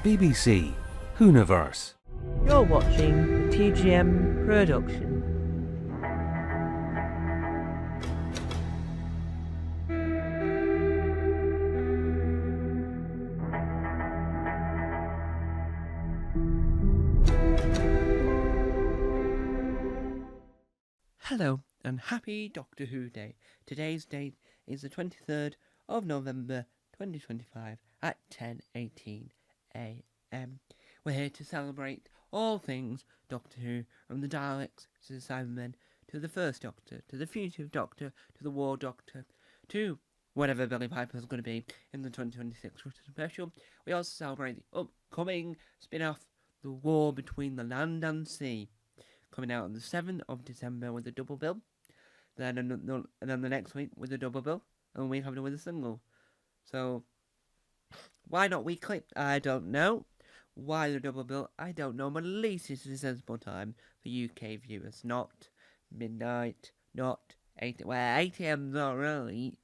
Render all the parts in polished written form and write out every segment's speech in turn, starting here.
BBC Hooniverse. You're watching the TGM production. Hello and happy Doctor Who Day. Today's date is the 23rd of November 2025 at 10:18 a.m. We're here to celebrate all things Doctor Who, from the Daleks to the Cybermen to the First Doctor to the Fugitive Doctor to the War Doctor to whatever Billy Piper's going to be in the 2026 Christmas special. We also celebrate the upcoming spin-off, The War Between the Land and Sea, coming out on the 7th of December with a double bill. Then the next week with a double bill, and the week after with a single. So, why not weekly? I don't know. Why the double bill? I don't know, but at least it's a sensible time for UK viewers. Not midnight, not 8 well, 8 a.m.'s alright,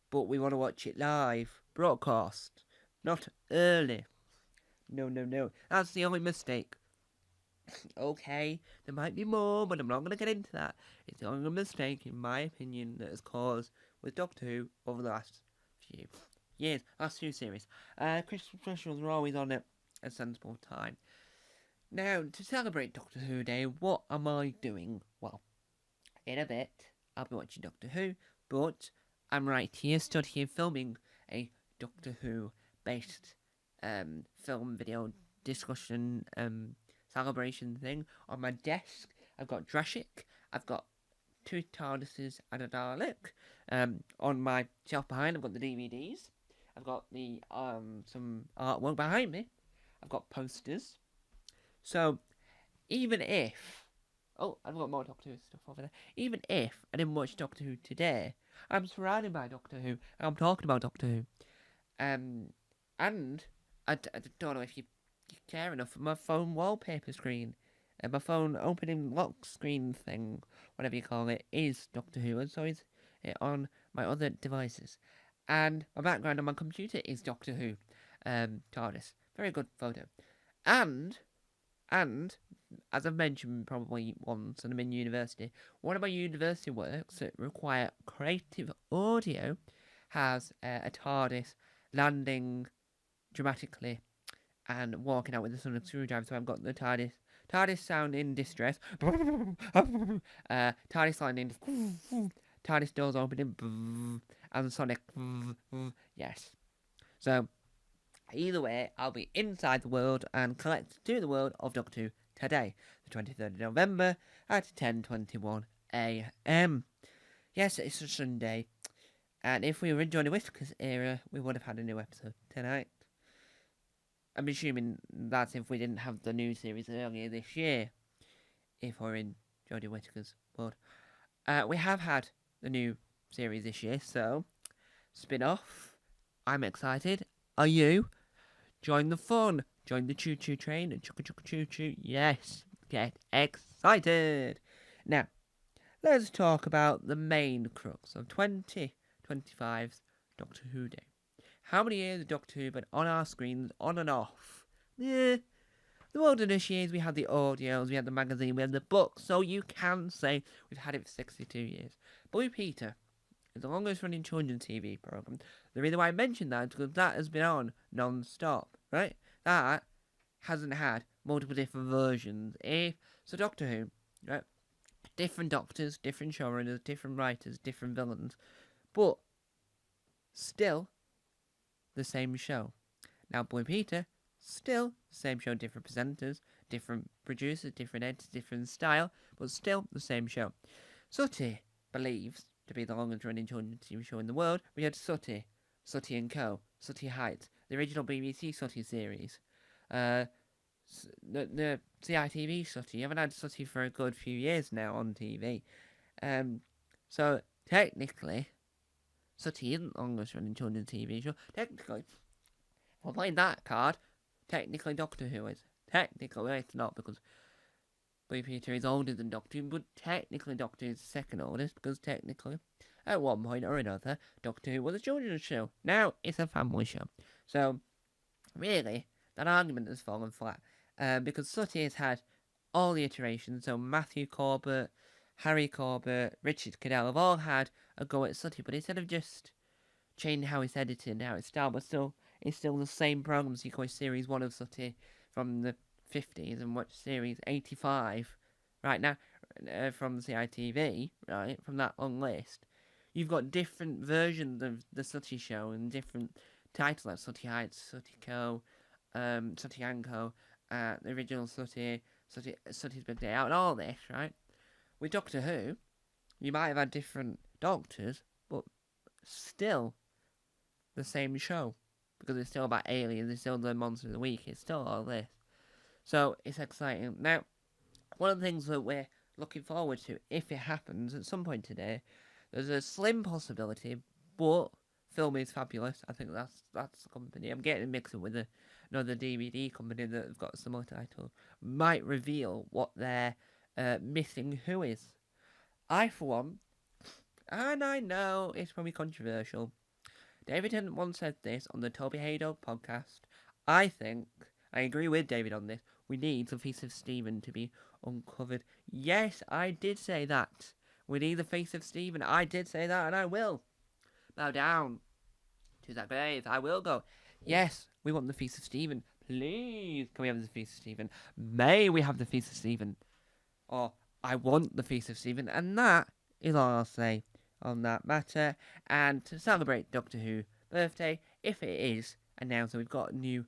but we want to watch it live, broadcast, not early. No, that's the only mistake. Okay, there might be more, but I'm not going to get into that. It's the only mistake, in my opinion, that has caused with Doctor Who over the last few years, last few series. Christmas specials are always on at a sensible time. Now, to celebrate Doctor Who Day, what am I doing? Well, in a bit, I'll be watching Doctor Who, but I'm right here studying, filming a Doctor Who based film video discussion celebration thing on my desk. I've got Drashik, I've got 2 TARDISes and a Dalek. On my shelf behind, I've got the DVDs. I've got the some artwork behind me. I've got posters. So, even if I've got more Doctor Who stuff over there. Even if I didn't watch Doctor Who today, I'm surrounded by Doctor Who, and I'm talking about Doctor Who. And I don't know if you care enough for my phone wallpaper screen. And my phone opening lock screen thing, whatever you call it, is Doctor Who, and so is it on my other devices. And my background on my computer is Doctor Who, TARDIS. Very good photo. And as I've mentioned probably once when I'm in university, one of my university works that require creative audio has a TARDIS landing dramatically and walking out with a sonic screwdriver. So I've got the TARDIS sound in distress, TARDIS landing, TARDIS doors opening, and sonic, yes. So either way, I'll be inside the world and connected to the world of Doctor Who today, the 23rd of November at 10:21 a.m. Yes, it's a Sunday, and if we were in Jodie Whittaker's era, we would have had a new episode tonight. I'm assuming that's if we didn't have the new series earlier this year, if we're in Jodie Whittaker's world. We have had the new series this year, so spin-off. I'm excited. Are you? Join the fun. Join the choo-choo train and choo-choo-choo-choo. Yes, get excited. Now, let's talk about the main crux of 2025's Doctor Who Day. How many years has Doctor Who been on our screens, on and off? The wilderness years, we had the audios, we had the magazine, we had the books, so you can say we've had it for 62 years. Blue Peter is the longest running children's TV programme. The reason why I mentioned that is because that has been on non-stop, right? That hasn't had multiple different versions. So Doctor Who, right? Different doctors, different showrunners, different writers, different villains, but still the same show. Now, Blue Peter, still the same show, different presenters, different producers, different editors, different style, but still the same show. Sooty believes to be the longest running children's TV show in the world. We had Sooty and Co., Sooty Heights, the original BBC Sooty series, the CITV Sooty. You haven't had Sooty for a good few years now on TV. So technically, Sooty isn't the longest running children's TV show. Technically, if we're playing that card, technically Doctor Who is. Technically, it's not, because Blue Peter is older than Doctor Who, but technically Doctor Who is the second oldest, because technically, at one point or another, Doctor Who was a children's show. Now, it's a family show. So, really, that argument has fallen flat. Because Sooty has had all the iterations, so Matthew Corbett, Harry Corbett, Richard Cadell have all had a go at Sooty, but instead of just changing how it's edited and how it's styled, but it's still the same programs. You can watch Series 1 of Sooty from the 50s and watch Series 85 right now from CITV, right, from that long list. You've got different versions of the Sooty show and different titles like Sooty Heights, Sooty Co, Sooty and Co, the original Sooty's Big Day Out, and all this, right? With Doctor Who, you might have had different doctors, but still the same show. Because it's still about aliens, it's still the Monster of the Week, it's still all this. So, it's exciting. Now, one of the things that we're looking forward to, if it happens at some point today, there's a slim possibility, but Film is Fabulous. I think that's the company. I'm getting mixed up with another DVD company that have got a similar title. Might reveal what their missing Who is. I, for one, and I know it's probably controversial, David Tennant once said this on the Toby Haydog podcast. I agree with David on this. We need the face of Stephen to be uncovered. Yes, I did say that. We need the face of Stephen. I did say that, and I will bow down to that grave. I will go. Yes, we want the face of Stephen. Please, can we have the face of Stephen? May we have the face of Stephen? Or, I want the face of Stephen. And that is all I'll say on that matter. And to celebrate Doctor Who birthday, if it is announced that we've got a new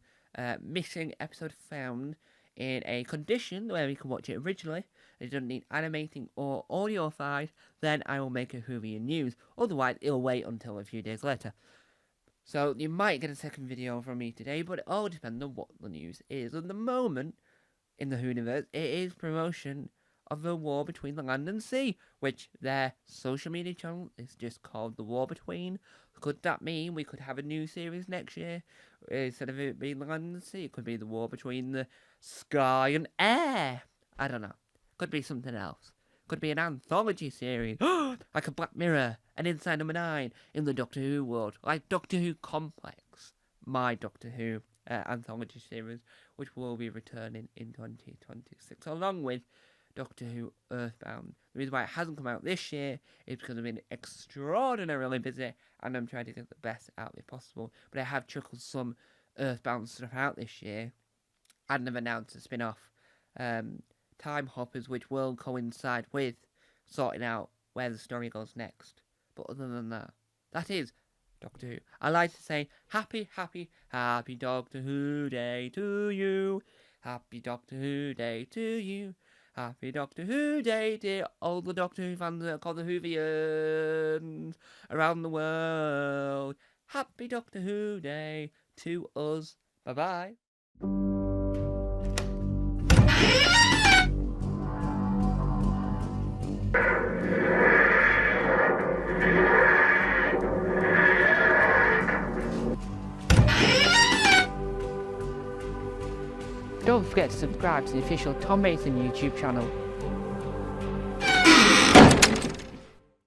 missing episode found in a condition where we can watch it originally, it doesn't need animating or audiophied, then I will make a Whovian news. Otherwise, it'll wait until a few days later. So you might get a second video from me today, but it all depends on what the news is. At the moment, in the Whoniverse, it is promotion of the war between the land and sea, which their social media channel is just called The War Between. Could that mean we could have a new series next year? Instead of it being the land and the sea, it could be the war between the sky and air. I don't know. Could be something else. Could be an anthology series. Like a Black Mirror, an Inside Number 9 in the Doctor Who world. Like Doctor Who Complex. My Doctor Who anthology series, which will be returning in 2026, along with Doctor Who Earthbound. The reason why it hasn't come out this year is because I've been extraordinarily busy and I'm trying to get the best out of it possible. But I have chuckled some Earthbound stuff out this year and have announced a spin-off, Time Hoppers, which will coincide with sorting out where the story goes next. But other than that, that is Doctor Who. I like to say happy Doctor Who Day to you. Happy Doctor Who Day to you. Happy Doctor Who Day, dear all the Doctor Who fans that are called the Whovians around the world. Happy Doctor Who Day to us. Bye-bye. Don't forget to subscribe to the official Tom Mason YouTube channel.